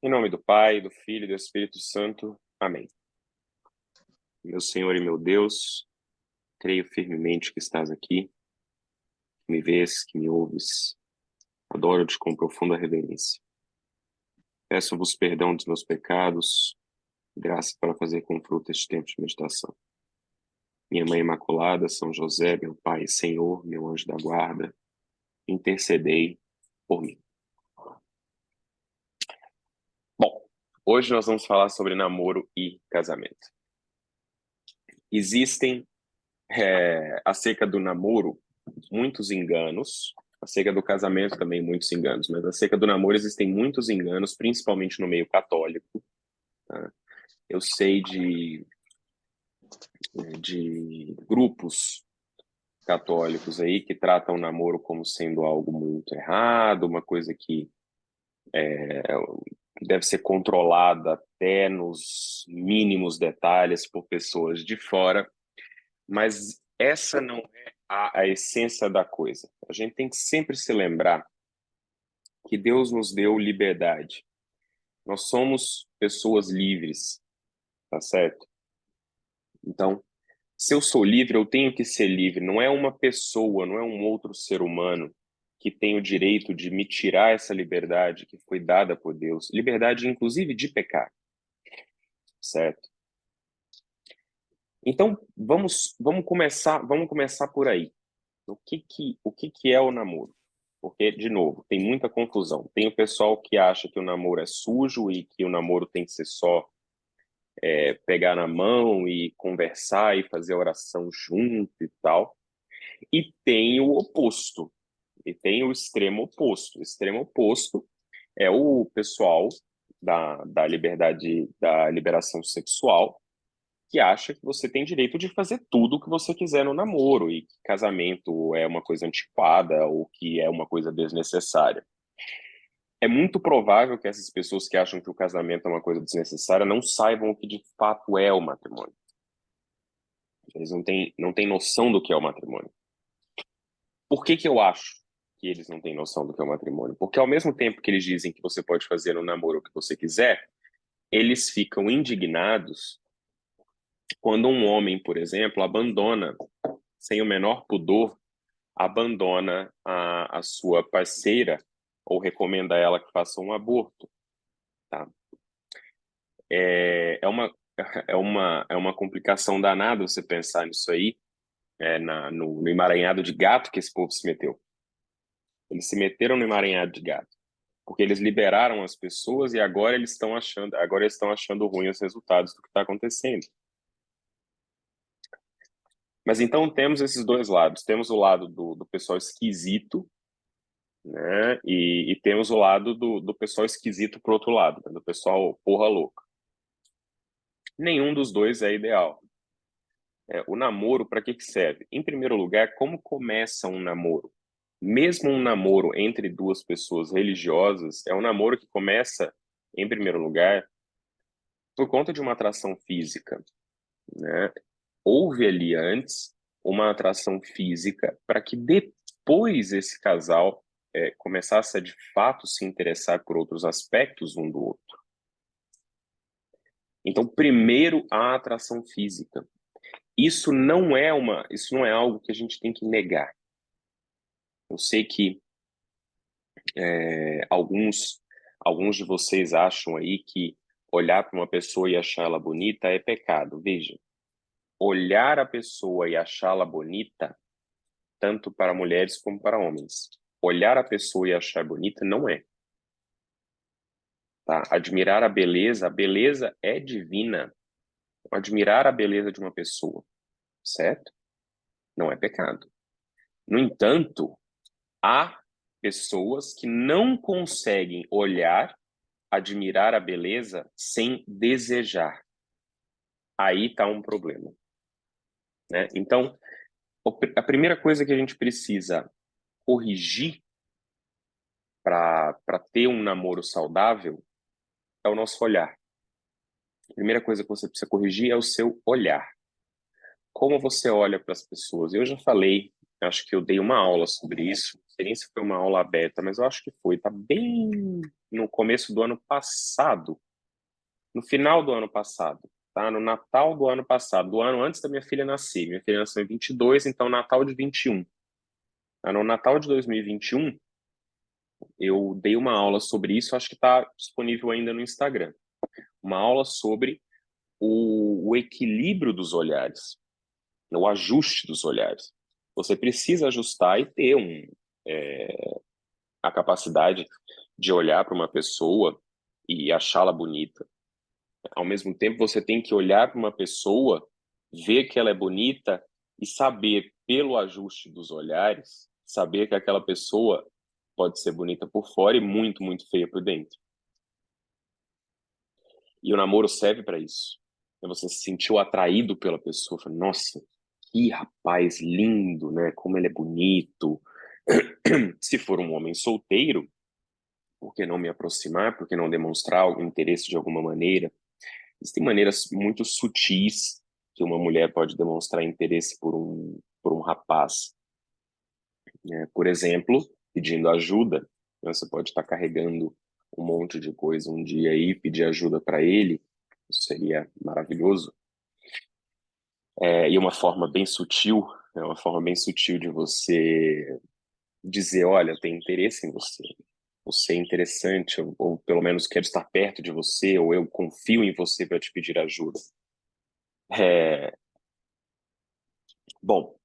Em nome do Pai, do Filho e do Espírito Santo. Amém. Meu Senhor e meu Deus, creio firmemente que estás aqui, que me vês, que me ouves. Adoro-te com profunda reverência. Peço-vos perdão dos meus pecados, graça para fazer com fruto este tempo de meditação. Minha Mãe Imaculada, São José, meu Pai e Senhor, meu anjo da guarda, intercedei por mim. Bom, hoje nós vamos falar sobre namoro e casamento. Existem, acerca do namoro, muitos enganos, acerca do casamento também muitos enganos, mas acerca do namoro existem muitos enganos, principalmente no meio católico. Tá? Eu sei de grupos católicos aí que tratam o namoro como sendo algo muito errado, uma coisa que deve ser controlada até nos mínimos detalhes por pessoas de fora, mas essa não é a essência da coisa. A gente tem que sempre se lembrar que Deus nos deu liberdade. Nós somos pessoas livres, tá certo? Então, se eu sou livre, eu tenho que ser livre. Não é uma pessoa, não é um outro ser humano que tem o direito de me tirar essa liberdade que foi dada por Deus. Liberdade, inclusive, de pecar, certo? Então, vamos começar por aí. O que que é o namoro? Porque, de novo, tem muita confusão. Tem o pessoal que acha que o namoro é sujo e que o namoro tem que ser só pegar na mão e conversar e fazer oração junto e tal. E tem o oposto. E tem o extremo oposto. O extremo oposto é o pessoal da liberdade, da liberação sexual, que acha que você tem direito de fazer tudo o que você quiser no namoro e que casamento é uma coisa antiquada ou que é uma coisa desnecessária. É muito provável que essas pessoas que acham que o casamento é uma coisa desnecessária não saibam o que de fato é o matrimônio. Eles não têm noção do que é o matrimônio. Por que que eu acho que eles não têm noção do que é o matrimônio? Porque ao mesmo tempo que eles dizem que você pode fazer no namoro o que você quiser, eles ficam indignados quando um homem, por exemplo, abandona, sem o menor pudor, abandona a sua parceira ou recomenda a ela que faça um aborto, tá? É uma complicação danada você pensar nisso aí, no emaranhado de gato que esse povo se meteu. Eles se meteram no emaranhado de gato, porque eles liberaram as pessoas e agora eles estão achando ruim os resultados do que está acontecendo. Mas então temos esses dois lados. Temos o lado do pessoal esquisito, né? E temos o lado do pessoal esquisito pro outro lado, né? Do pessoal porra louca. Nenhum dos dois é ideal. O namoro, para que que serve? Em primeiro lugar, como começa um namoro? Mesmo um namoro entre duas pessoas religiosas, é um namoro que começa, em primeiro lugar, por conta de uma atração física, né? Houve ali antes uma atração física para que depois esse casal começasse a de fato se interessar por outros aspectos um do outro. Então, primeiro a atração física. Isso não é algo que a gente tem que negar. Eu sei que alguns de vocês acham aí que olhar para uma pessoa e achar ela bonita é pecado. Veja, olhar a pessoa e achá-la bonita, tanto para mulheres como para homens. Olhar a pessoa e achar bonita não é. Tá? Admirar a beleza é divina. Admirar a beleza de uma pessoa, certo? Não é pecado. No entanto, há pessoas que não conseguem olhar, admirar a beleza sem desejar. Aí está um problema, né? Então, a primeira coisa que a gente precisa corrigir para ter um namoro saudável é o nosso olhar. A primeira coisa que você precisa corrigir é o seu olhar. Como você olha para as pessoas? Eu já falei Acho que eu dei uma aula sobre isso. Não sei nem se foi uma aula aberta, mas eu acho que foi. Tá bem no começo do ano passado, no final do ano passado, tá? No Natal do ano passado, do ano antes da minha filha nascer. Minha filha nasceu em 22, então Natal de 21. Tá? No Natal de 2021, eu dei uma aula sobre isso, acho que está disponível ainda no Instagram. Uma aula sobre o equilíbrio dos olhares, o ajuste dos olhares. Você precisa ajustar e ter a capacidade de olhar para uma pessoa e achá-la bonita. Ao mesmo tempo, você tem que olhar para uma pessoa, ver que ela é bonita e saber, pelo ajuste dos olhares, saber que aquela pessoa pode ser bonita por fora e muito, muito feia por dentro. E o namoro serve para isso. Você se sentiu atraído pela pessoa, fala, nossa, que rapaz lindo, né? Como ele é bonito. Se for um homem solteiro, por que não me aproximar? Por que não demonstrar algum interesse de alguma maneira? Existem maneiras muito sutis que uma mulher pode demonstrar interesse por um rapaz, né? Por exemplo, pedindo ajuda. Você pode estar carregando um monte de coisa um dia aí, pedir ajuda para ele, isso seria maravilhoso. E uma forma bem sutil, é uma forma bem sutil de você dizer, olha, eu tenho interesse em você. Você é interessante, ou pelo menos quero estar perto de você, ou eu confio em você para te pedir ajuda. É, bom,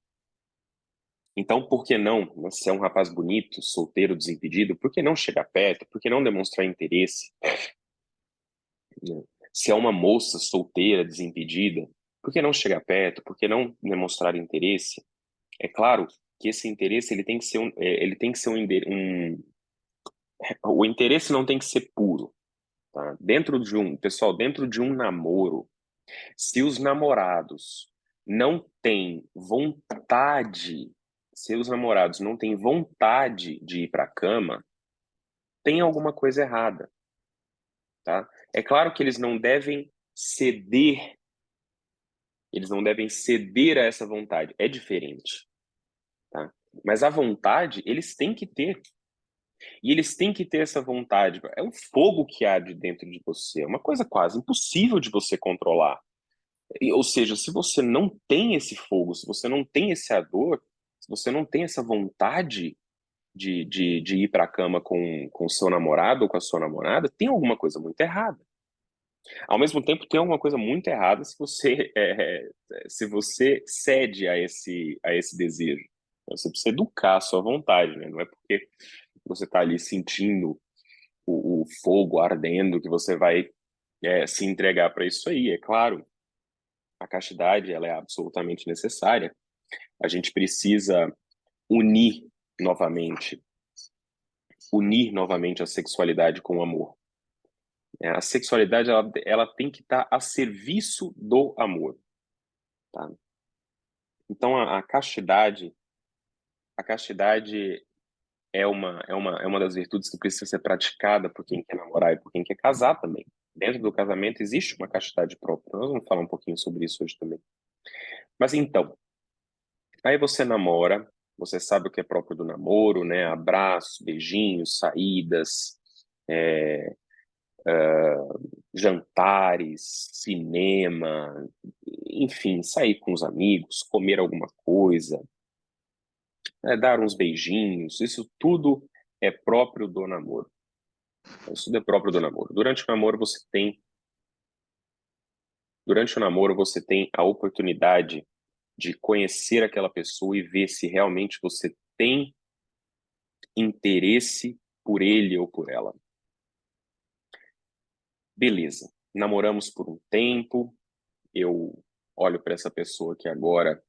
então por que não, se é um rapaz bonito, solteiro, desimpedido, por que não chegar perto? Por que não demonstrar interesse? Né? Se é uma moça solteira, desimpedida, por que não chegar perto? Por que não demonstrar interesse? É claro que esse interesse ele tem que ser ele tem que ser o interesse não tem que ser puro, tá? Dentro de um namoro, se os namorados não têm vontade, se os namorados não têm vontade de ir para a cama, tem alguma coisa errada, tá? É claro que eles não devem ceder a essa vontade, é diferente, tá? Mas a vontade eles têm que ter. E eles têm que ter essa vontade. É um fogo que há de dentro de você, é uma coisa quase impossível de você controlar. Ou seja, se você não tem esse fogo, se você não tem esse ardor, se você não tem essa vontade de ir para a cama com o seu namorado ou com a sua namorada, tem alguma coisa muito errada. Ao mesmo tempo, tem alguma coisa muito errada se você cede a esse desejo. Você precisa educar a sua vontade, né? Não é porque você está ali sentindo o fogo ardendo que você vai se entregar para isso aí. É claro, a castidade ela é absolutamente necessária. A gente precisa unir novamente, unir novamente a sexualidade com o amor. A sexualidade ela tem que estar a serviço do amor, tá? Então a castidade é uma das virtudes que precisa ser praticada por quem quer namorar e por quem quer casar também. Dentro do casamento existe uma castidade própria. Nós vamos falar um pouquinho sobre isso hoje também. Mas então, aí você namora, você sabe o que é próprio do namoro, né? Abraços, beijinhos, saídas, é, jantares, cinema, enfim, sair com os amigos, comer alguma coisa, dar uns beijinhos, isso tudo é próprio do namoro. Isso tudo é próprio do namoro. Durante o namoro você tem a oportunidade de conhecer aquela pessoa e ver se realmente você tem interesse por ele ou por ela. Beleza, namoramos por um tempo, eu olho para essa pessoa aqui agora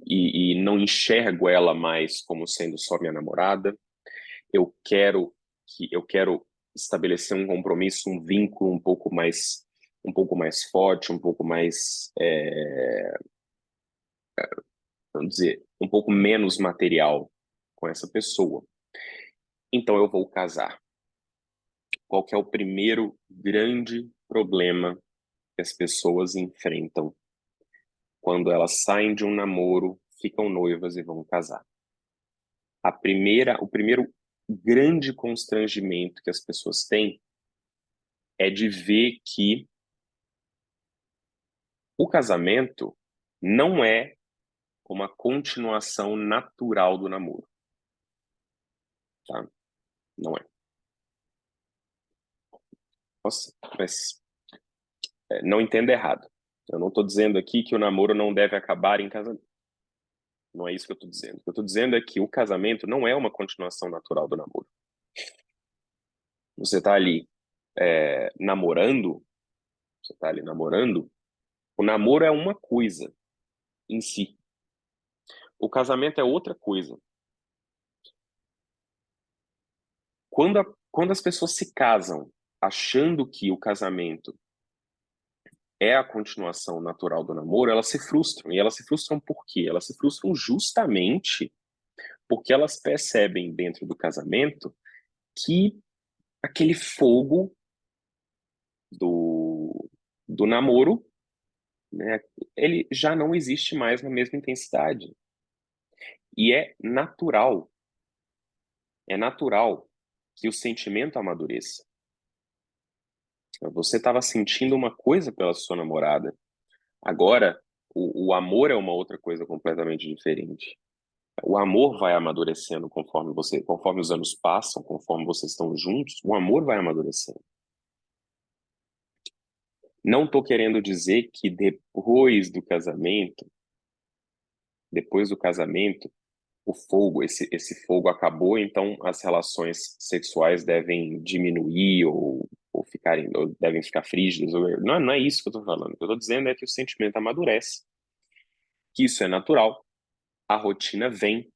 e não enxergo ela mais como sendo só minha namorada. Eu quero estabelecer um compromisso, um vínculo um pouco mais forte, um pouco mais, vamos dizer, um pouco menos material com essa pessoa. Então eu vou casar. Qual que é o primeiro grande problema que as pessoas enfrentam quando elas saem de um namoro, ficam noivas e vão casar. O primeiro grande constrangimento que as pessoas têm é de ver que o casamento não é uma continuação natural do namoro, tá? Não é. Nossa, mas não entenda errado. Eu não estou dizendo aqui que o namoro não deve acabar em casamento. Não é isso que eu estou dizendo. O que eu estou dizendo é que o casamento não é uma continuação natural do namoro. Você está ali namorando, você está ali namorando, o namoro é uma coisa em si. O casamento é outra coisa. Quando as pessoas se casam achando que o casamento é a continuação natural do namoro, elas se frustram. E elas se frustram por quê? Elas se frustram justamente porque elas percebem dentro do casamento que aquele fogo do namoro, né, ele já não existe mais na mesma intensidade. E é natural que o sentimento amadureça. Você estava sentindo uma coisa pela sua namorada, agora o amor é uma outra coisa completamente diferente. O amor vai amadurecendo conforme os anos passam, conforme vocês estão juntos, o amor vai amadurecendo. Não estou querendo dizer que depois do casamento, esse fogo acabou, então as relações sexuais devem diminuir ou devem ficar frígidas. Não é isso que eu estou falando. O que eu estou dizendo é que o sentimento amadurece, que isso é natural. A rotina vem,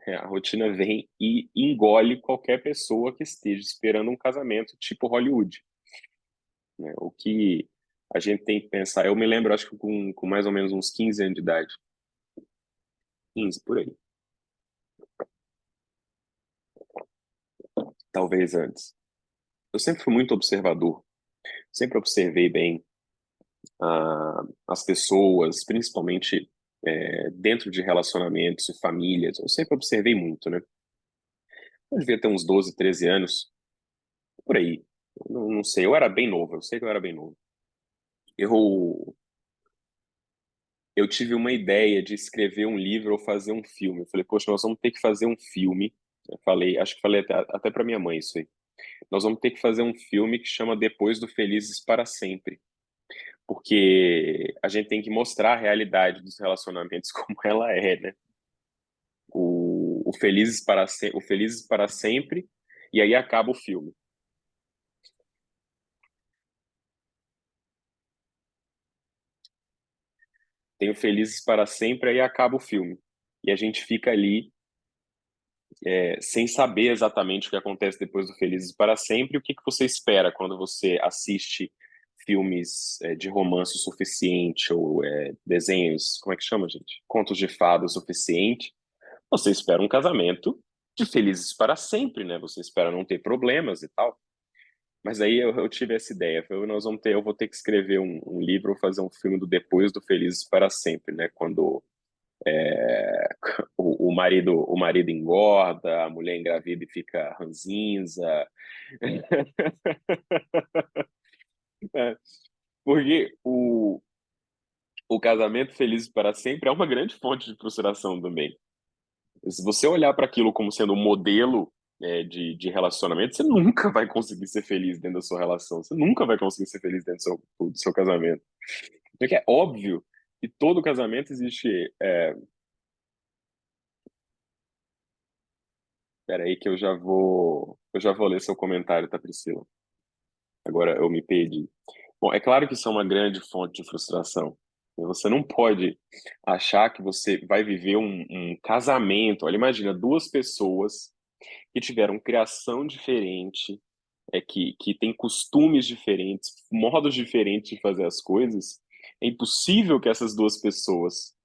a rotina vem e engole qualquer pessoa que esteja esperando um casamento tipo Hollywood, né? O que a gente tem que pensar, eu me lembro, acho que com mais ou menos uns 15 anos de idade, 15 por aí, talvez antes. Eu sempre fui muito observador, sempre observei bem as pessoas, principalmente dentro de relacionamentos e famílias. Eu sempre observei muito, né? Eu devia ter uns 12, 13 anos, por aí. Não sei, eu era bem novo, eu sei que eu era bem novo. Eu, eu tive uma ideia de escrever um livro ou fazer um filme. Eu falei, poxa, nós vamos ter que fazer um filme. Eu falei, acho que falei até para minha mãe isso aí. Nós vamos ter que fazer um filme que chama Depois do Felizes para Sempre. Porque a gente tem que mostrar a realidade dos relacionamentos como ela é, né? O Felizes para Sempre, e aí acaba o filme. Tem o Felizes para Sempre, aí acaba o filme. E a gente fica ali sem saber exatamente o que acontece depois do Felizes para Sempre, e o que que você espera quando você assiste filmes de romance o suficiente, ou desenhos, como é que chama, gente? Contos de fada o suficiente. Você espera um casamento de felizes para sempre, né? Você espera não ter problemas e tal. Mas aí eu tive essa ideia. Eu vou ter que escrever um livro ou fazer um filme do depois do Felizes para Sempre, né? Quando o marido engorda, a mulher engravida e fica ranzinza. É, porque o casamento feliz para sempre é uma grande fonte de frustração também. Se você olhar para aquilo como sendo um modelo de relacionamento, você nunca vai conseguir ser feliz dentro da sua relação. Você nunca vai conseguir ser feliz dentro do seu casamento. Porque é óbvio que todo casamento existe. Peraí que eu já vou ler seu comentário, tá, Priscila? Agora eu me perdi. Bom, é claro que isso é uma grande fonte de frustração. Você não pode achar que você vai viver um casamento. Olha, imagina duas pessoas que tiveram criação diferente, que têm costumes diferentes, modos diferentes de fazer as coisas. É impossível que essas duas pessoas.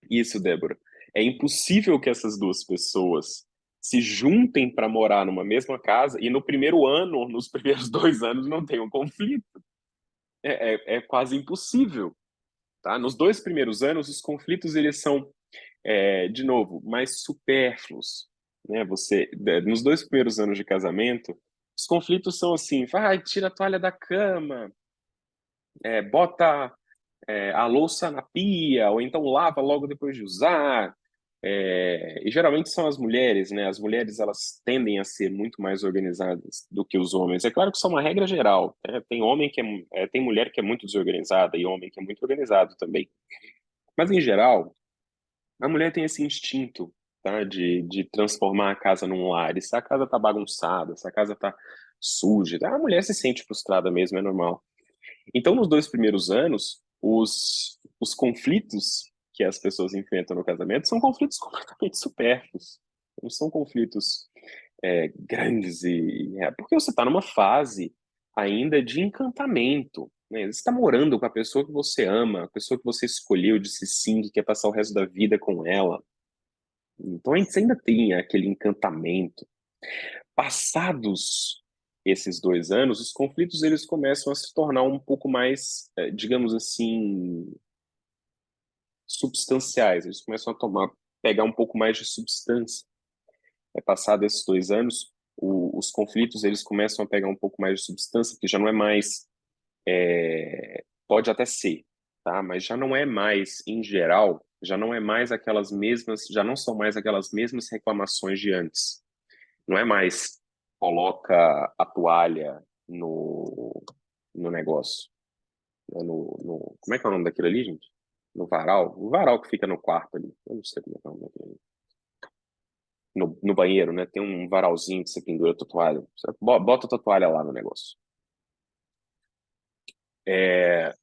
Isso, Débora. É impossível que essas duas pessoas se juntem para morar numa mesma casa e no primeiro ano, nos primeiros 2 anos, não tenham conflito. É quase impossível. tá? Nos 2 primeiros anos, os conflitos eles são, de novo, mais supérfluos, né? Nos 2 primeiros anos de casamento, os conflitos são assim: vai, tira a toalha da cama, bota a louça na pia, ou então lava logo depois de usar. E geralmente são as mulheres, né? As mulheres elas tendem a ser muito mais organizadas do que os homens. É claro que isso é uma regra geral, né? Tem homem que tem mulher que é muito desorganizada e homem que é muito organizado também. Mas em geral, a mulher tem esse instinto, tá? De transformar a casa num lar. E se a casa tá bagunçada, se a casa tá suja, a mulher se sente frustrada mesmo, é normal. Então, nos 2 primeiros anos, os conflitos que as pessoas enfrentam no casamento são conflitos completamente supérfluos. Não são conflitos grandes porque você está numa fase ainda de encantamento, né? Você está morando com a pessoa que você ama, a pessoa que você escolheu, disse sim, que quer passar o resto da vida com ela. Então, a gente ainda tem aquele encantamento. Passados esses 2 anos, os conflitos eles começam a se tornar um pouco mais, digamos assim, substanciais. Eles começam a pegar um pouco mais de substância. Passado esses 2 anos, os conflitos eles começam a pegar um pouco mais de substância, porque já não é mais, pode até ser, tá? Mas já não é mais, em geral, já não é mais aquelas mesmas, já não são mais aquelas mesmas reclamações de antes. Não é mais coloca a toalha no negócio, né? Como é que é o nome daquilo ali, gente? No varal? O varal que fica no quarto ali. Eu não sei como é que é o nome daquilo ali. No banheiro, né? Tem um varalzinho que você pendura a tua toalha. Você bota a tua toalha lá no negócio. É...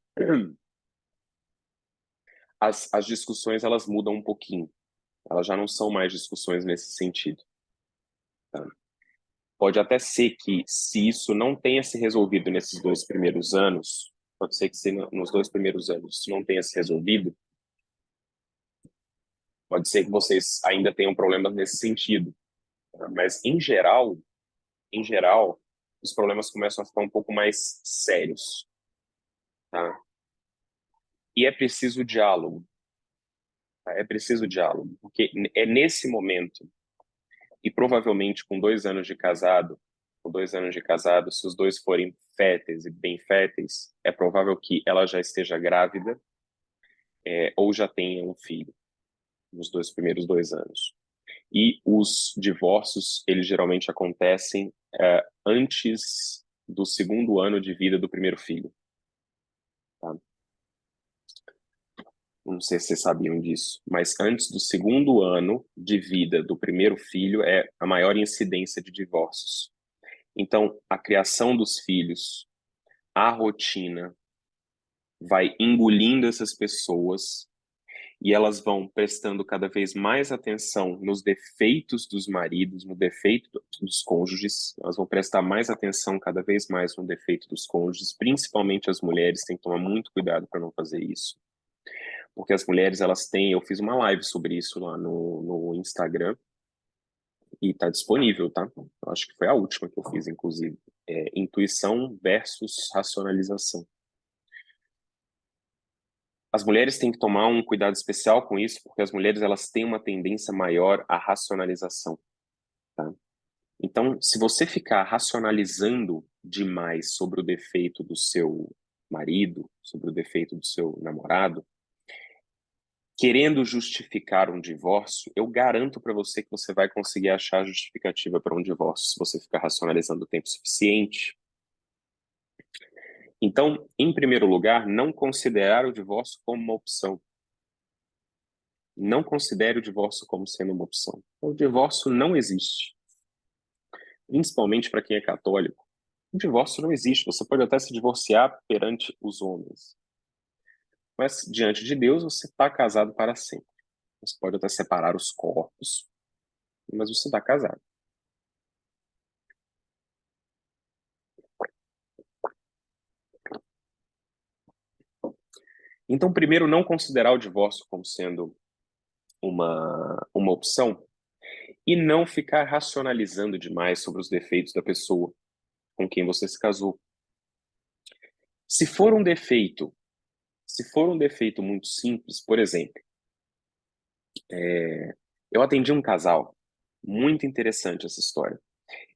As discussões, elas mudam um pouquinho. Elas já não são mais discussões nesse sentido, tá? Pode até ser que, se isso não tenha se resolvido nesses 2 primeiros anos, pode ser que se nos 2 primeiros anos isso não tenha se resolvido, pode ser que vocês ainda tenham problemas nesse sentido, tá? Mas em geral, os problemas começam a ficar um pouco mais sérios, tá? E é preciso diálogo, tá? É preciso diálogo, porque é nesse momento, e provavelmente com 2 anos de casado, se os dois forem férteis e bem férteis, é provável que ela já esteja grávida, ou já tenha um filho nos 2 primeiros 2 anos. E os divórcios, eles geralmente acontecem antes do segundo ano de vida do primeiro filho, tá? Não sei se vocês sabiam disso, mas antes do segundo ano de vida do primeiro filho é a maior incidência de divórcios. Então, a criação dos filhos, a rotina, vai engolindo essas pessoas e elas vão prestando cada vez mais atenção nos defeitos dos maridos, no defeito dos cônjuges, elas vão prestar mais atenção cada vez mais no defeito dos cônjuges, principalmente as mulheres têm que tomar muito cuidado para não fazer isso, porque as mulheres, elas têm, eu fiz uma live sobre isso lá no Instagram, e está disponível, tá? Eu acho que foi a última que eu fiz, inclusive. Intuição versus racionalização. As mulheres têm que tomar um cuidado especial com isso, porque as mulheres elas têm uma tendência maior à racionalização, tá? Então, se você ficar racionalizando demais sobre o defeito do seu marido, sobre o defeito do seu namorado, querendo justificar um divórcio, eu garanto para você que você vai conseguir achar justificativa para um divórcio se você ficar racionalizando o tempo suficiente. Então, em primeiro lugar, não considerar o divórcio como uma opção. Não considere o divórcio como sendo uma opção. O divórcio não existe. Principalmente para quem é católico. O divórcio não existe. Você pode até se divorciar perante os homens. Mas, diante de Deus, você está casado para sempre. Você pode até separar os corpos, mas você está casado. Então, primeiro, não considerar o divórcio como sendo uma opção e não ficar racionalizando demais sobre os defeitos da pessoa com quem você se casou. Se for um defeito, Se for um defeito muito simples, por exemplo, eu atendi um casal, muito interessante essa história.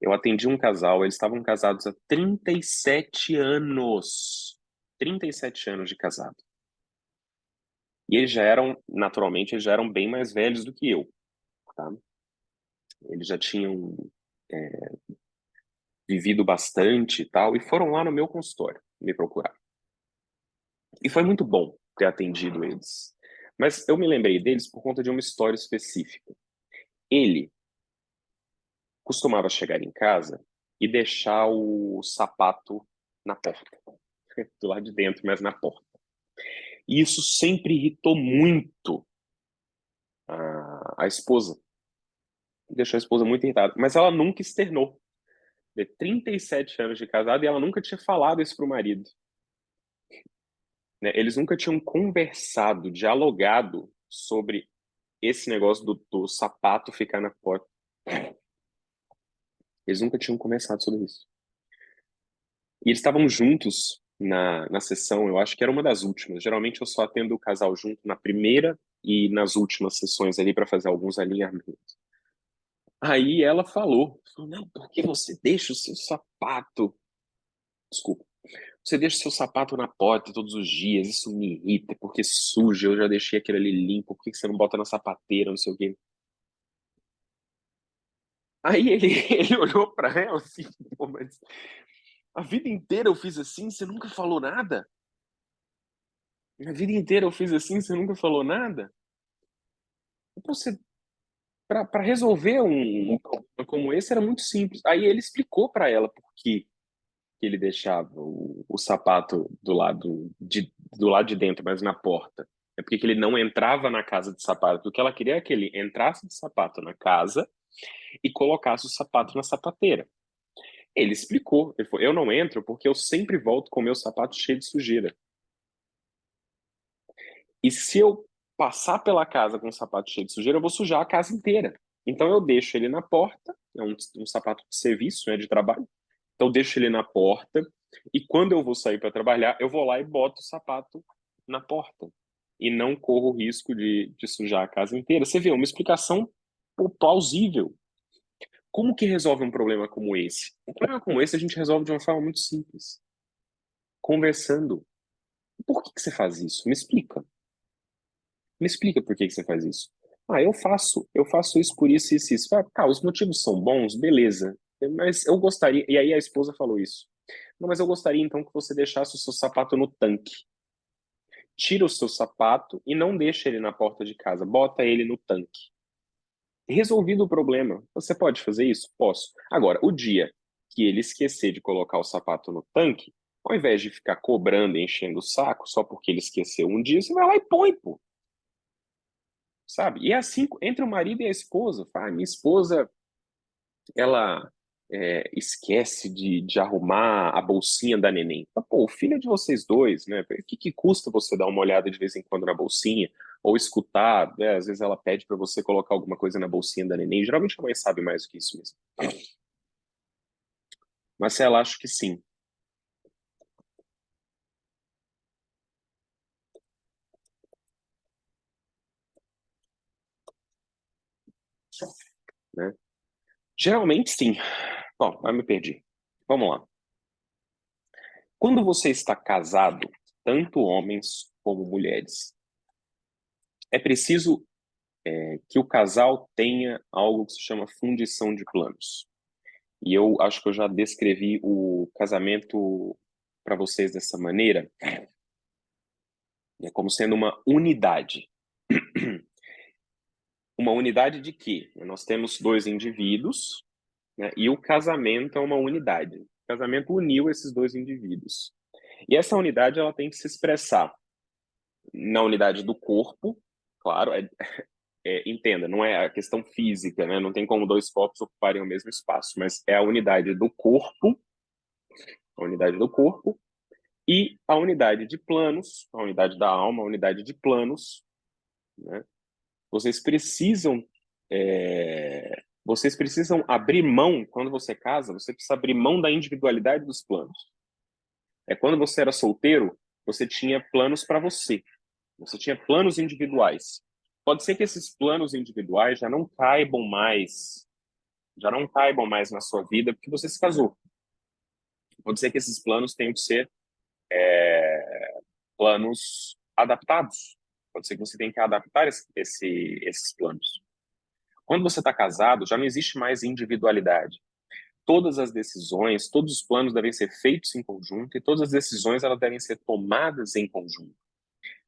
Eu atendi um casal, eles estavam casados há 37 anos. 37 anos de casado. E eles já eram, naturalmente, eles já eram bem mais velhos do que eu, tá? Eles já tinham vivido bastante e tal, e foram lá no meu consultório me procurar. E foi muito bom ter atendido eles. Mas eu me lembrei deles por conta de uma história específica. Ele costumava chegar em casa e deixar o sapato na porta, do lado de dentro, mas na porta. E isso sempre irritou muito a esposa. Deixou a esposa muito irritada. Mas ela nunca externou. De 37 anos de casado e ela nunca tinha falado isso pro marido. Né? Eles nunca tinham conversado, dialogado sobre esse negócio do sapato ficar na porta. Eles nunca tinham conversado sobre isso. E eles estavam juntos na sessão, eu acho que era uma das últimas. Geralmente eu só atendo o casal junto na primeira e nas últimas sessões ali para fazer alguns alinhamentos. Aí ela falou, não, porque você deixa o seu sapato, desculpa, você deixa o seu sapato na porta todos os dias, isso me irrita, porque suja, eu já deixei aquele ali limpo, por que você não bota na sapateira, não sei o quê. Aí ele, ele olhou pra ela assim, pô, mas a vida inteira eu fiz assim, você nunca falou nada? A vida inteira eu fiz assim, você nunca falou nada? Então, você, para resolver um problema como esse era muito simples. Aí ele explicou pra ela por que ele deixava o sapato do lado de dentro, mas na porta. É porque que ele não entrava na casa de sapato. O que ela queria é que ele entrasse de sapato na casa e colocasse o sapato na sapateira. Ele explicou. Ele falou, eu não entro porque eu sempre volto com o meu sapato cheio de sujeira. E se eu passar pela casa com o sapato cheio de sujeira, eu vou sujar a casa inteira. Então eu deixo ele na porta, é um sapato de serviço, né, de trabalho. Então eu deixo ele na porta e quando eu vou sair para trabalhar, eu vou lá e boto o sapato na porta. E não corro o risco de sujar a casa inteira. Você vê, uma explicação plausível. Como que resolve um problema como esse? Um problema como esse a gente resolve de uma forma muito simples. Conversando. Por que você faz isso? Me explica. Me explica por que você faz isso. Ah, eu faço isso por isso, isso, isso. Ah, tá, os motivos são bons, beleza. Mas eu gostaria. E aí a esposa falou isso. Não, mas eu gostaria então que você deixasse o seu sapato no tanque. Tira o seu sapato e não deixa ele na porta de casa. Bota ele no tanque. Resolvido o problema. Você pode fazer isso? Posso. Agora, o dia que ele esquecer de colocar o sapato no tanque, ao invés de ficar cobrando e enchendo o saco só porque ele esqueceu um dia, você vai lá e põe, pô. Sabe? E é assim entre o marido e a esposa. Ah, minha esposa, ela esquece de arrumar a bolsinha da neném. Pô, o filho é de vocês dois, né? O que custa você dar uma olhada de vez em quando na bolsinha? Ou escutar, né? Às vezes ela pede para você colocar alguma coisa na bolsinha da neném. Geralmente a mãe sabe mais do que isso mesmo. Mas ela acha que sim, né? Geralmente sim. Bom, eu me perdi. Vamos lá. Quando você está casado, tanto homens como mulheres, é preciso que o casal tenha algo que se chama fundição de planos. E eu acho que eu já descrevi o casamento para vocês dessa maneira, como sendo uma unidade. Uma unidade de quê? Nós temos dois indivíduos, né, e o casamento é uma unidade. O casamento uniu esses dois indivíduos. E essa unidade ela tem que se expressar na unidade do corpo, claro, entenda, não é a questão física, né? Não tem como dois corpos ocuparem o mesmo espaço, mas é a unidade do corpo e a unidade de planos, a unidade da alma, a unidade de planos, né? Vocês precisam vocês precisam abrir mão quando você casa, você precisa abrir mão da individualidade dos planos. É quando você era solteiro, você tinha planos para você. Você tinha planos individuais. Pode ser que esses planos individuais já não caibam mais na sua vida porque você se casou. Pode ser que esses planos tenham que ser planos adaptados. Pode ser que você tenha que adaptar esses planos. Quando você está casado, já não existe mais individualidade. Todas as decisões, todos os planos devem ser feitos em conjunto e todas as decisões elas devem ser tomadas em conjunto.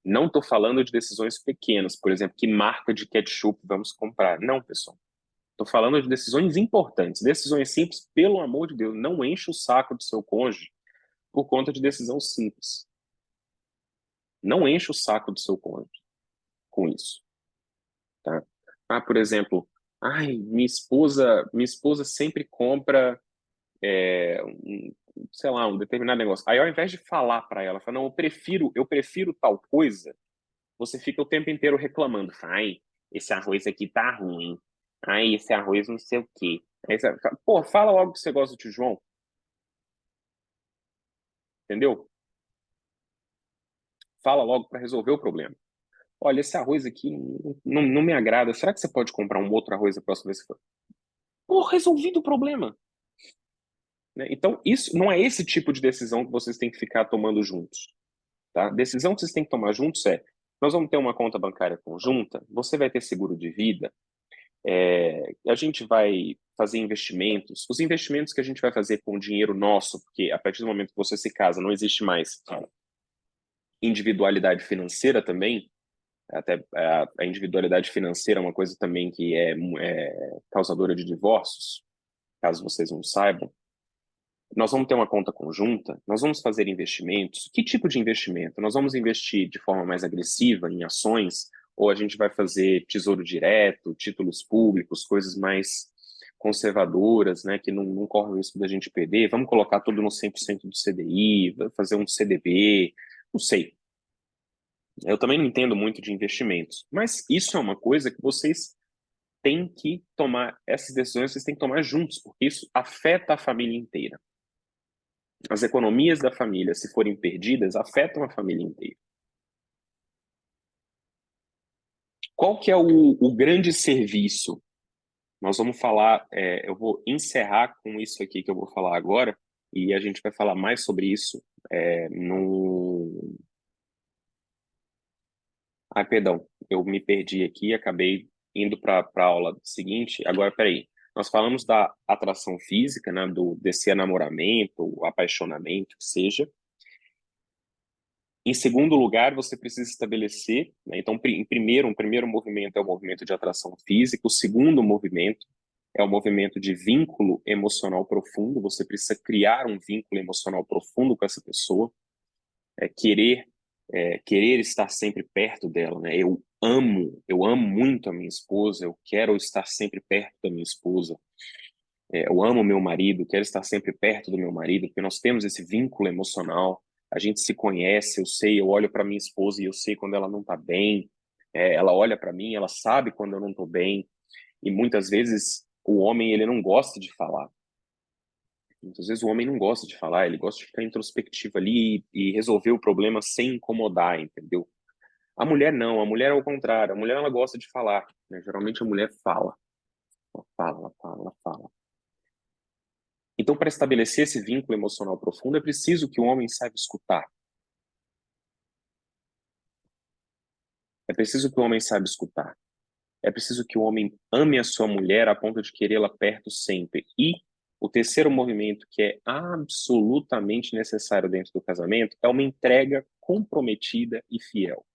Não estou falando de decisões pequenas, por exemplo, que marca de ketchup vamos comprar. Não, pessoal. Estou falando de decisões importantes, decisões simples, pelo amor de Deus, não enche o saco do seu cônjuge por conta de decisão simples. Não enche o saco do seu cônjuge com isso, tá? Por exemplo, minha esposa sempre compra, sei lá, um determinado negócio. Aí, ao invés de falar para ela, fala, não, eu prefiro tal coisa, você fica o tempo inteiro reclamando. Ai, esse arroz aqui tá ruim. Ai, esse arroz não sei o quê. Aí você fala, pô, fala logo que você gosta do tio João, entendeu? Fala logo para resolver o problema. Olha, esse arroz aqui não me agrada. Será que você pode comprar um outro arroz a próxima vez que for? Pô, resolvido o problema. Né? Então, isso não é esse tipo de decisão que vocês têm que ficar tomando juntos. Tá? Decisão que vocês têm que tomar juntos é: nós vamos ter uma conta bancária conjunta, você vai ter seguro de vida, a gente vai fazer investimentos. Os investimentos que a gente vai fazer com o dinheiro nosso, porque a partir do momento que você se casa, não existe mais individualidade financeira também. Até a individualidade financeira é uma coisa também que é causadora de divórcios, caso vocês não saibam. Nós vamos ter uma conta conjunta, nós vamos fazer investimentos. Que tipo de investimento? Nós vamos investir de forma mais agressiva em ações, ou a gente vai fazer tesouro direto, títulos públicos, coisas mais conservadoras, né, que não correm o risco da gente perder. Vamos colocar tudo no 100% do CDI, fazer um CDB, não sei. Eu também não entendo muito de investimentos, mas isso é uma coisa que vocês têm que tomar, essas decisões vocês têm que tomar juntos, porque isso afeta a família inteira. As economias da família, se forem perdidas, afetam a família inteira. Qual que é o grande serviço? Nós vamos falar, eu vou encerrar com isso aqui que eu vou falar agora, e a gente vai falar mais sobre isso no... Ai, perdão, eu me perdi aqui, acabei indo para a aula seguinte. Agora, peraí. Nós falamos da atração física, né, desse enamoramento, o apaixonamento, que seja. Em segundo lugar, você precisa estabelecer, né, então, um primeiro movimento é o movimento de atração física, o segundo movimento é o movimento de vínculo emocional profundo. Você precisa criar um vínculo emocional profundo com essa pessoa, é, querer querer estar sempre perto dela, né? Eu amo muito a minha esposa, eu quero estar sempre perto da minha esposa. Eu amo meu marido, quero estar sempre perto do meu marido, porque nós temos esse vínculo emocional. A gente se conhece, eu sei, eu olho para minha esposa e eu sei quando ela não está bem. Ela olha para mim, ela sabe quando eu não estou bem. E muitas vezes o homem ele não gosta de falar. Muitas vezes o homem não gosta de falar, ele gosta de ficar introspectivo ali e resolver o problema sem incomodar, entendeu? A mulher não, a mulher é o contrário. A mulher ela gosta de falar, né? Geralmente a mulher fala, ela fala, ela fala, ela fala. Então, para estabelecer esse vínculo emocional profundo, é preciso que o homem saiba escutar. É preciso que o homem saiba escutar. É preciso que o homem ame a sua mulher a ponto de querê-la perto sempre. E o terceiro movimento, que é absolutamente necessário dentro do casamento, é uma entrega comprometida e fiel.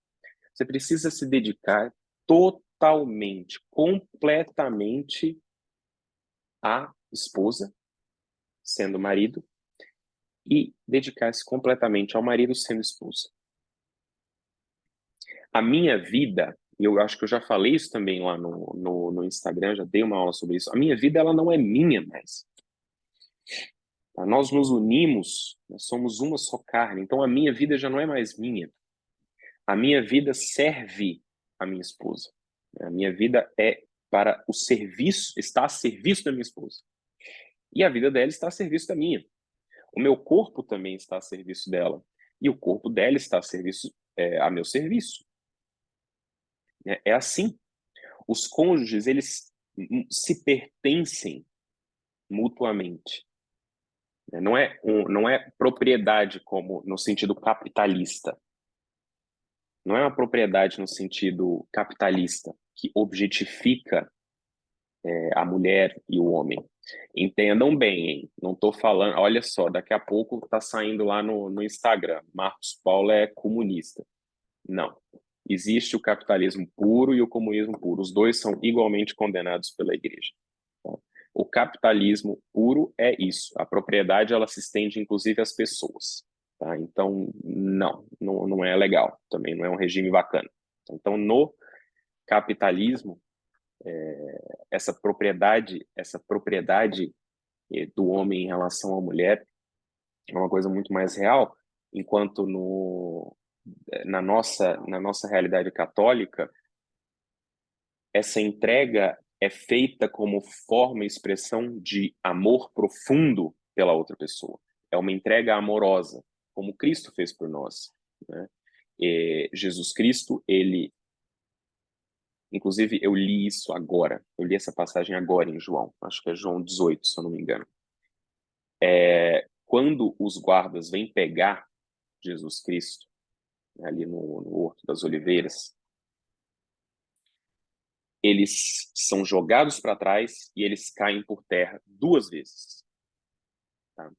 Você precisa se dedicar totalmente, completamente à esposa, sendo marido, e dedicar-se completamente ao marido, sendo esposa. A minha vida, e eu acho que eu já falei isso também lá no Instagram, já dei uma aula sobre isso, a minha vida ela não é minha mais. Tá? Nós nos unimos, nós somos uma só carne, então a minha vida já não é mais minha. A minha vida serve a minha esposa. A minha vida é para o serviço, está a serviço da minha esposa. E a vida dela está a serviço da minha. O meu corpo também está a serviço dela. e o corpo dela está a meu serviço. É assim. Os cônjuges, eles se pertencem mutuamente. Não é propriedade como no sentido capitalista. Não é uma propriedade no sentido capitalista que objetifica a mulher e o homem. Entendam bem, hein? Não estou falando. Olha só, daqui a pouco está saindo lá no Instagram. Marcos Paulo é comunista. Não. Existe o capitalismo puro e o comunismo puro. Os dois são igualmente condenados pela igreja. Tá? O capitalismo puro é isso. A propriedade ela se estende inclusive às pessoas. Tá? Então, não é legal. Também não é um regime bacana. Então, no capitalismo, essa propriedade do homem em relação à mulher é uma coisa muito mais real, enquanto na nossa realidade católica, essa entrega é feita como forma e expressão de amor profundo pela outra pessoa. É uma entrega amorosa, como Cristo fez por nós, né? Jesus Cristo, ele, inclusive eu li isso agora, eu li essa passagem agora em João, acho que é João 18, se eu não me engano. Quando os guardas vêm pegar Jesus Cristo, né, ali no Horto das Oliveiras, eles são jogados para trás e eles caem por terra 2 vezes. Tá?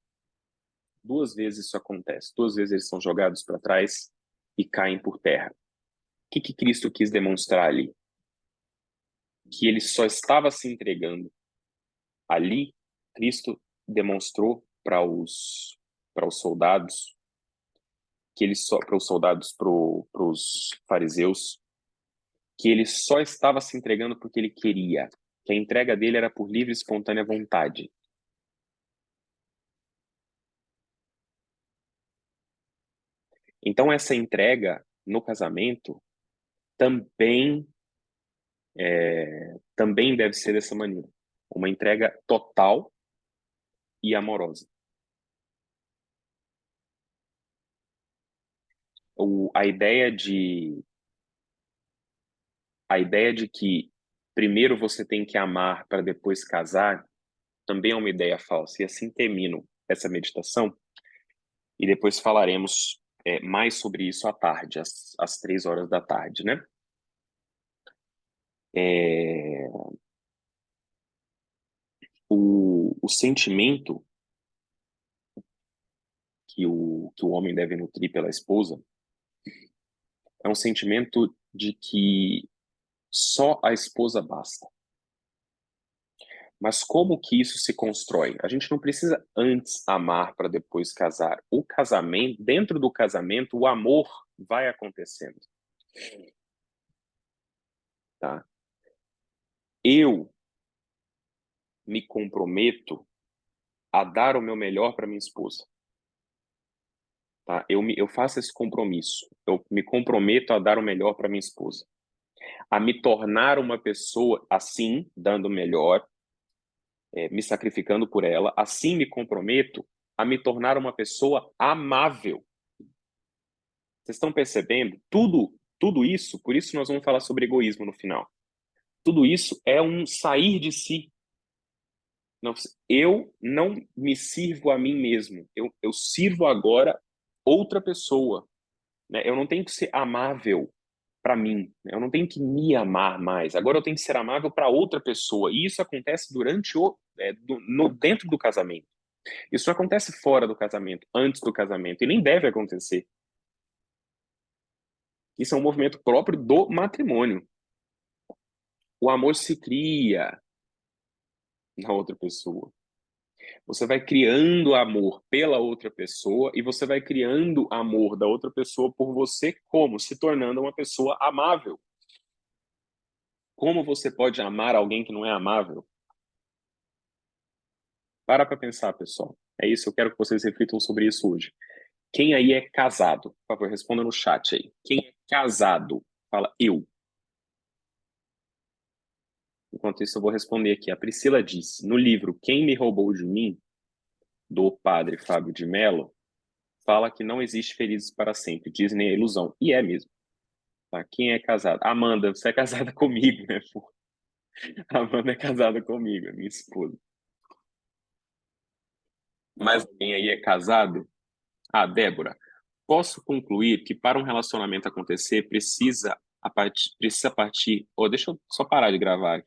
2 vezes isso acontece. 2 vezes eles são jogados para trás e caem por terra. O que Cristo quis demonstrar ali? Que ele só estava se entregando. Ali, Cristo demonstrou para os soldados, para os soldados, para os fariseus, que ele só estava se entregando porque ele queria, que a entrega dele era por livre e espontânea vontade. Então, essa entrega no casamento também, também deve ser dessa maneira. Uma entrega total e amorosa. A ideia de que primeiro você tem que amar para depois casar também é uma ideia falsa. E assim termino essa meditação e depois falaremos mais sobre isso à tarde, às 3 horas da tarde, né? É, o sentimento que o homem deve nutrir pela esposa é um sentimento de que só a esposa basta. Mas como que isso se constrói? A gente não precisa antes amar para depois casar. O casamento, dentro do casamento, o amor vai acontecendo, tá? Eu me comprometo a dar o meu melhor para minha esposa, tá? Eu faço esse compromisso. Eu me comprometo a dar o melhor para minha esposa, a me tornar uma pessoa assim, dando o melhor, me sacrificando por ela. Assim me comprometo a me tornar uma pessoa amável. Vocês estão percebendo? Tudo isso, por isso nós vamos falar sobre egoísmo no final. Tudo isso é um sair de si. Não, eu não me sirvo a mim mesmo. Eu sirvo agora outra pessoa. Né? Eu não tenho que ser amável para mim. Né? Eu não tenho que me amar mais. Agora eu tenho que ser amável para outra pessoa. E isso acontece dentro do casamento. Isso não acontece fora do casamento, antes do casamento. E nem deve acontecer. Isso é um movimento próprio do matrimônio. O amor se cria na outra pessoa. Você vai criando amor pela outra pessoa e você vai criando amor da outra pessoa por você, como? Se tornando uma pessoa amável. Como você pode amar alguém que não é amável? Para pensar, pessoal. É isso, eu quero que vocês reflitam sobre isso hoje. Quem aí é casado? Por favor, responda no chat aí. Quem é casado? Fala eu. Enquanto isso, eu vou responder aqui. A Priscila disse, no livro Quem Me Roubou de Mim, do padre Fábio de Mello, fala que não existe felizes para sempre. Disney é ilusão. E é mesmo. Tá? Quem é casado? Amanda, você é casada comigo, né? Pô? A Amanda é casada comigo, é minha esposa. Mas alguém aí é casado? Ah, Débora, posso concluir que para um relacionamento acontecer, precisa partir. Oh, deixa eu só parar de gravar aqui.